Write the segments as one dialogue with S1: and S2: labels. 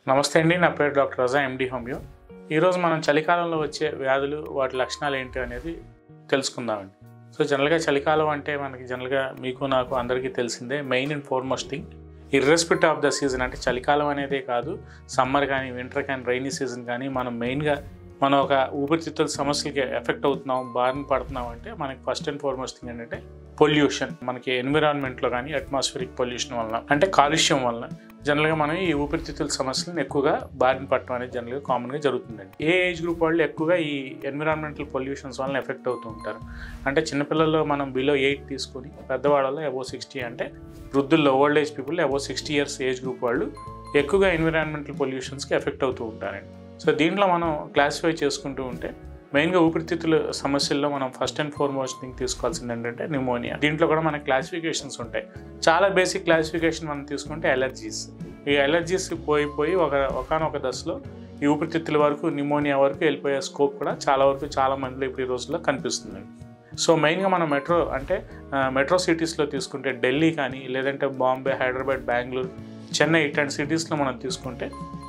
S1: నమస్తే అండి, నా పేరు డాక్టర్ రజా ఎండి హోమియో. ఈరోజు మనం చలికాలంలో వచ్చే వ్యాధులు వాటి లక్షణాలు ఏంటి అనేది తెలుసుకుందామండి. జనరల్గా చలికాలం అంటే మనకి జనరల్గా మీకు నాకు అందరికీ తెలిసిందే. Main and foremost thing irrespective of the season, అంటే చలికాలం అనేదే కాదు, సమ్మర్ కానీ వింటర్ కానీ రైనీ సీజన్ కానీ మనం మెయిన్గా మనం ఒక ఊపిరితిత్తుల సమస్యలకి ఎఫెక్ట్ అవుతున్నాం, బారిన పడుతున్నాం అంటే మనకి ఫస్ట్ అండ్ ఫార్మోస్ట్ థింగ్ ఏంటంటే పొల్యూషన్. మనకి ఎన్విరాన్మెంట్లో కానీ అట్మాస్ఫిరిక్ పొల్యూషన్ వలన అంటే కాలుష్యం వలన జనరల్గా మనం ఈ ఊపిరితిత్తుల సమస్యలను ఎక్కువగా బారిన పడటం అనేది జనరల్గా కామన్గా జరుగుతుందండి. ఏ ఏజ్ గ్రూప్ వాళ్ళు ఎక్కువగా ఈ ఎన్విరాన్మెంటల్ పొల్యూషన్స్ వలన ఎఫెక్ట్ అవుతూ ఉంటారు అంటే చిన్నపిల్లల్లో మనం బిలో 8 తీసుకొని, పెద్దవాళ్ళలో అబోవ్ 60 అంటే వృద్ధుల్లో old age people above 60 years age group వాళ్ళు ఎక్కువగా ఎన్విరాన్మెంటల్ పొల్యూషన్స్కి ఎఫెక్ట్ అవుతూ ఉంటారండి. దీంట్లో మనం క్లాసిఫై చేసుకుంటూ ఉంటే మెయిన్గా ఊపిరితిత్తుల సమస్యల్లో మనం ఫస్ట్ అండ్ ఫార్మోస్ట్ థింగ్ తీసుకోవాల్సింది ఏంటంటే న్యూమోనియా. దీంట్లో కూడా మనకి క్లాసిఫికేషన్స్ ఉంటాయి. చాలా బేసిక్ క్లాసిఫికేషన్ మనం తీసుకుంటే అలర్జీస్. ఈ అలర్జీస్ పోయి ఒకనొక దశలో ఈ ఊపిరితిత్తుల వరకు న్యూమోనియా వరకు వెళ్ళిపోయే స్కోప్ కూడా చాలా మందిలో ఇప్పుడు ఈ రోజుల్లో కనిపిస్తుందండి. మెయిన్గా మనం మెట్రో సిటీస్లో తీసుకుంటే ఢిల్లీ కానీ, లేదంటే బాంబే, హైదరాబాద్, బెంగళూరు, చెన్నై ఇట్లాంటి సిటీస్లో మనం తీసుకుంటే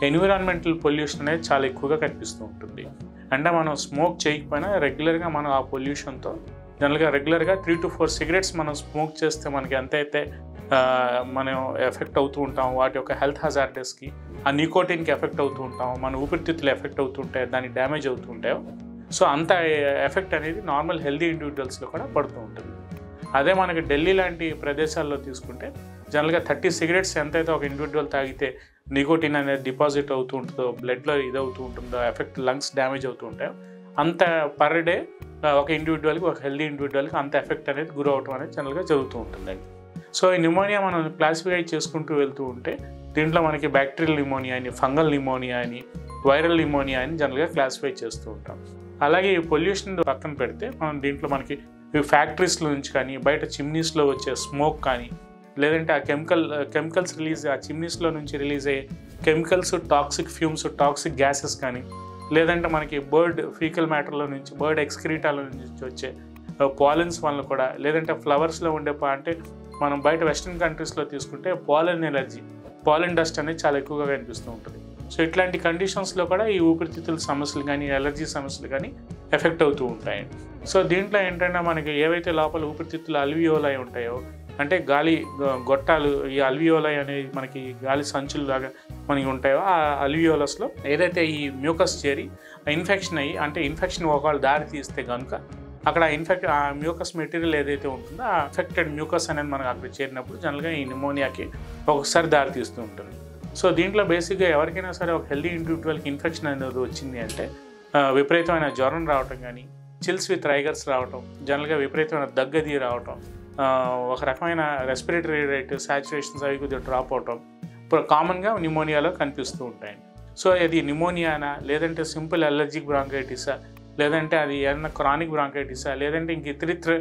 S1: ఎన్విరాన్మెంటల్ పొల్యూషన్ అనేది చాలా ఎక్కువగా కనిపిస్తూ ఉంటుంది. అంటే మనం స్మోక్ చేయకపోయినా రెగ్యులర్గా మనం ఆ పొల్యూషన్తో రెగ్యులర్గా 3 to 4 సిగరెట్స్ మనం స్మోక్ చేస్తే మనకి ఎంతైతే మనం ఎఫెక్ట్ అవుతూ ఉంటాం, వాటి యొక్క హెల్త్ హజార్డస్కి, ఆ నికోటిన్కి ఎఫెక్ట్ అవుతూ ఉంటాం, మన ఊపిరితిత్తులు ఎఫెక్ట్ అవుతూ ఉంటాయి, దానికి డ్యామేజ్ అవుతూ ఉంటాయో అంత ఎఫెక్ట్ అనేది నార్మల్ హెల్తీ ఇండివిజువల్స్లో కూడా పడుతూ ఉంటుంది. అదే మనకి ఢిల్లీ లాంటి ప్రదేశాల్లో తీసుకుంటే జనరల్గా 30 సిగరెట్స్ ఎంతైతే ఒక ఇండివిజువల్ తాగితే నికోటిన్ అనేది డిపాజిట్ అవుతూ ఉంటుందో, బ్లడ్లో అవుతూ ఉంటుందో, ఎఫెక్ట్ లంగ్స్ డ్యామేజ్ అవుతూ ఉంటాయో అంత పర్ డే ఒక ఇండివిజువల్కి, ఒక హెల్దీ ఇండివిజువల్కి అంత ఎఫెక్ట్ అనేది గురవటం అనేది జనరల్గా జరుగుతూ ఉంటుందండి. ఈ న్యూమోనియా మనం క్లాసిఫై చేసుకుంటూ వెళ్తూ ఉంటే దీంట్లో మనకి బ్యాక్టీరియల్ న్యూమోనియా అని, ఫంగల్ న్యూమోనియా అని, వైరల్ న్యూమోనియా అని జనరల్గా క్లాసిఫై చేస్తూ ఉంటాం. అలాగే ఈ పొల్యూషన్ పక్కన పెడితే మనం దీంట్లో మనకి ఈ ఫ్యాక్టరీస్లో నుంచి కానీ, బయట చిమ్నీస్లో వచ్చే స్మోక్ కానీ, లేదంటే ఆ కెమికల్స్ రిలీజ్, ఆ చిమ్నీస్లో నుంచి రిలీజ్ అయ్యే chemicals, toxic fumes, toxic gases కానీ, లేదంటే మనకి బర్డ్ ఫీకల్ మ్యాటర్లో నుంచి, బర్డ్ ఎక్స్క్రీటాల నుంచి వచ్చే పాలెన్స్ వల్ల కూడా, లేదంటే ఫ్లవర్స్లో ఉండే అంటే మనం బయట వెస్ట్రన్ కంట్రీస్లో తీసుకుంటే పాలెన్ ఎలర్జీ, పాలెన్ డస్ట్ అనేది చాలా ఎక్కువగా కనిపిస్తూ ఉంటుంది. ఇట్లాంటి కండిషన్స్లో కూడా ఈ ఊపిరితిత్తుల సమస్యలు కానీ, ఎలర్జీ సమస్యలు కానీ ఎఫెక్ట్ అవుతూ ఉంటాయండి. దీంట్లో ఏంటంటే మనకి ఏవైతే లోపల ఊపిరితిత్తుల అల్వియోలై ఉంటాయో, అంటే గాలి గొట్టాలు, ఈ అల్వియోలై అనేది మనకి గాలి సంచుల్లాగా మనకి ఉంటాయో, ఆ అల్వియోలస్లో ఏదైతే ఈ మ్యూకస్ చేరి ఇన్ఫెక్షన్ అయ్యి, అంటే ఇన్ఫెక్షన్ ఒకవేళ దారి తీస్తే కనుక అక్కడ ఆ మ్యూకస్ మెటీరియల్ ఏదైతే ఉంటుందో ఆ అఫెక్టెడ్ మ్యూకస్ అనేది మనకు అక్కడ చేరినప్పుడు జనరల్గా ఈ న్యూమోనియాకి ఒకసారి దారి తీస్తూ ఉంటుంది. దీంట్లో బేసిక్గా ఎవరికైనా సరే ఒక హెల్దీ ఇండివిజువల్కి ఇన్ఫెక్షన్ అనేది వచ్చింది అంటే విపరీతమైన జ్వరం రావటం కానీ, చిల్స్ విత్ రైగర్స్ రావటం, జనరల్గా విపరీతమైన దగ్గది రావటం, ఒక రకమైన రెస్పిరేటరీ రేట్, సాచురేషన్స్ అవి కొద్దిగా డ్రాప్ అవటం కామన్గా న్యూమోనియాలో కనిపిస్తూ ఉంటాయండి. అది న్యూమోనియానా, లేదంటే సింపుల్ అలర్జిక్ బ్రాంకైటిసా, లేదంటే అది ఏదైనా క్రానిక్ బ్రాంకైటిసా, లేదంటే ఇంక ఇతరితర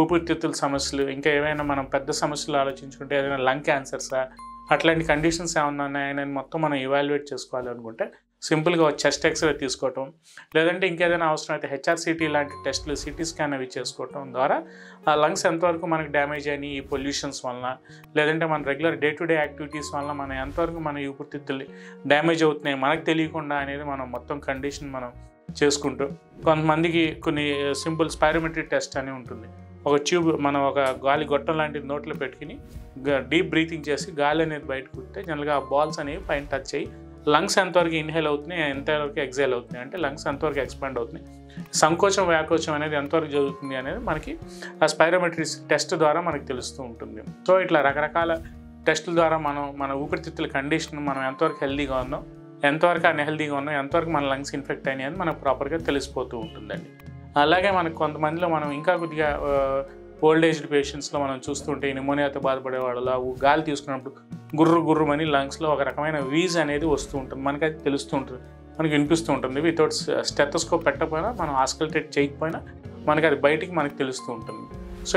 S1: ఊపిరితిత్తుల సమస్యలు, ఇంకా ఏమైనా మనం పెద్ద సమస్యలు ఆలోచించుకుంటే ఏదైనా లంగ్ క్యాన్సర్సా, అట్లాంటి కండిషన్స్ ఏమన్నా ఉన్నాయని మొత్తం మనం ఇవాల్యుయేట్ చేసుకోవాలి అనుకుంటే సింపుల్గా చెస్ట్ ఎక్స్రే తీసుకోవటం, లేదంటే ఇంకేదైనా అవసరం అయితే హెచ్ఆర్సిటీ లాంటి టెస్టులు, సిటీ స్కాన్ అవి చేసుకోవటం ద్వారా ఆ లంగ్స్ ఎంతవరకు మనకి డ్యామేజ్ అయినాయి ఈ పొల్యూషన్స్ వలన, లేదంటే మన regular day to day activities వలన మనం ఎంతవరకు మన ఊపిరితిత్తులు డ్యామేజ్ అవుతున్నాయి మనకు తెలియకుండా అనేది మనం మొత్తం కండిషన్ మనం చేసుకుంటూ, కొంతమందికి కొన్ని సింపుల్ స్పైరోమెట్రీ టెస్ట్ అని ఉంటుంది. ఒక ట్యూబ్ మనం ఒక గాలి గొట్టం లాంటి నోట్లో పెట్టుకుని డీప్ బ్రీతింగ్ చేసి గాలి అనేది బయటకు వస్తే జనరల్గా ఆ బాల్స్ అనేవి పైన టచ్ అయ్యి లంగ్స్ ఎంతవరకు ఇన్హేల్ అవుతున్నాయి, ఎంతవరకు ఎగ్జైల్ అవుతున్నాయి, అంటే లంగ్స్ ఎంతవరకు ఎక్స్పాండ్ అవుతున్నాయి, సంకోచం వ్యాకోచం అనేది ఎంతవరకు జరుగుతుంది అనేది మనకి ఆ స్పైరోమెట్రీ టెస్ట్ ద్వారా మనకి తెలుస్తూ ఉంటుంది. ఇట్లా రకరకాల టెస్టుల ద్వారా మన ఊపిరితిత్తుల కండిషన్, మనం ఎంతవరకు హెల్దీగా ఉన్నాం, ఎంతవరకు అన్హెల్దీగా ఉన్నాం, ఎంతవరకు మన లంగ్స్ ఇన్ఫెక్ట్ అయినాయి అని మనకు ప్రాపర్గా తెలిసిపోతూ ఉంటుందండి. అలాగే మనకు కొంతమందిలో మనం ఇంకా కొద్దిగా ఓల్డ్ ఏజ్డ్ పేషెంట్స్లో మనం చూస్తుంటే న్యూమోనియాతో బాధపడే వాళ్ళలో గాలి తీసుకున్నప్పుడు గుర్రుమని లంగ్స్లో ఒక రకమైన వీజ్ అనేది వస్తూ ఉంటుంది, మనకి అది తెలుస్తూ ఉంటుంది, మనకి వినిపిస్తూ ఉంటుంది. వితౌట్ స్టెథోస్కోప్ పెట్టకపోయినా, మనం ఆస్కల్టేట్ చేయకపోయినా మనకి అది బయటికి మనకి తెలుస్తూ ఉంటుంది.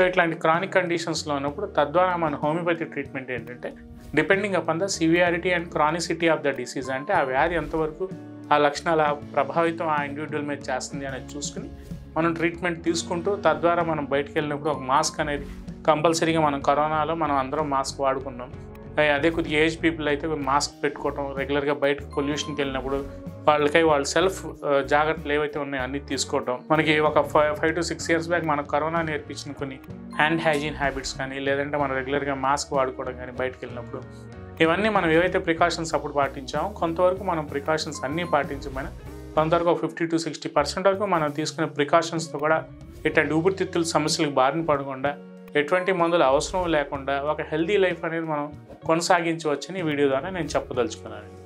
S1: ఇట్లాంటి క్రానిక్ కండిషన్స్లో ఉన్నప్పుడు తద్వారా మన హోమియోపతి ట్రీట్మెంట్ ఏంటంటే depending upon the severity and chronicity of the disease, అంటే ఆ వ్యాధి ఎంతవరకు ఆ లక్షణాల ప్రభావితం ఆ ఇండివిజువల్ మీద చేస్తుంది అనేది చూసుకుని మనం ట్రీట్మెంట్ తీసుకుంటూ, తద్వారా మనం బయటికి వెళ్ళినప్పుడు ఒక మాస్క్ అనేది కంపల్సరీగా, మనం కరోనాలో మనం అందరం మాస్క్ వాడుకున్నాం, అదే కొద్దిగా ఏజ్ పీపుల్ అయితే మాస్క్ పెట్టుకోవటం, రెగ్యులర్గా బయటకు పొల్యూషన్కి వెళ్ళినప్పుడు వాళ్ళు సెల్ఫ్ జాగ్రత్తలు ఏవైతే ఉన్నాయో అన్నీ తీసుకోవటం. మనకి ఒక 5 to 6 years బ్యాక్ మనకు కరోనా నేర్పించిన కొన్ని హ్యాండ్ హైజీన్ హ్యాబిట్స్ కానీ, లేదంటే మనం రెగ్యులర్గా మాస్క్ వాడుకోవడం కానీ బయటకు వెళ్ళినప్పుడు, ఇవన్నీ మనం ఏవైతే ప్రికాషన్స్ అప్పుడు పాటించామో కొంతవరకు మనం ప్రికాషన్స్ అన్నీ పాటించమైనా కొంతవరకు 50 to 60% వరకు మనం తీసుకునే ప్రికాషన్స్తో కూడా ఇట్లాంటి ఊపిరితిత్తుల సమస్యలకు బారిన పడకుండా, ఎటువంటి మందులు అవసరం లేకుండా ఒక హెల్దీ లైఫ్ అనేది మనం కొనసాగించవచ్చని ఈ వీడియో ద్వారా నేను చెప్పదలుచుకున్నాను.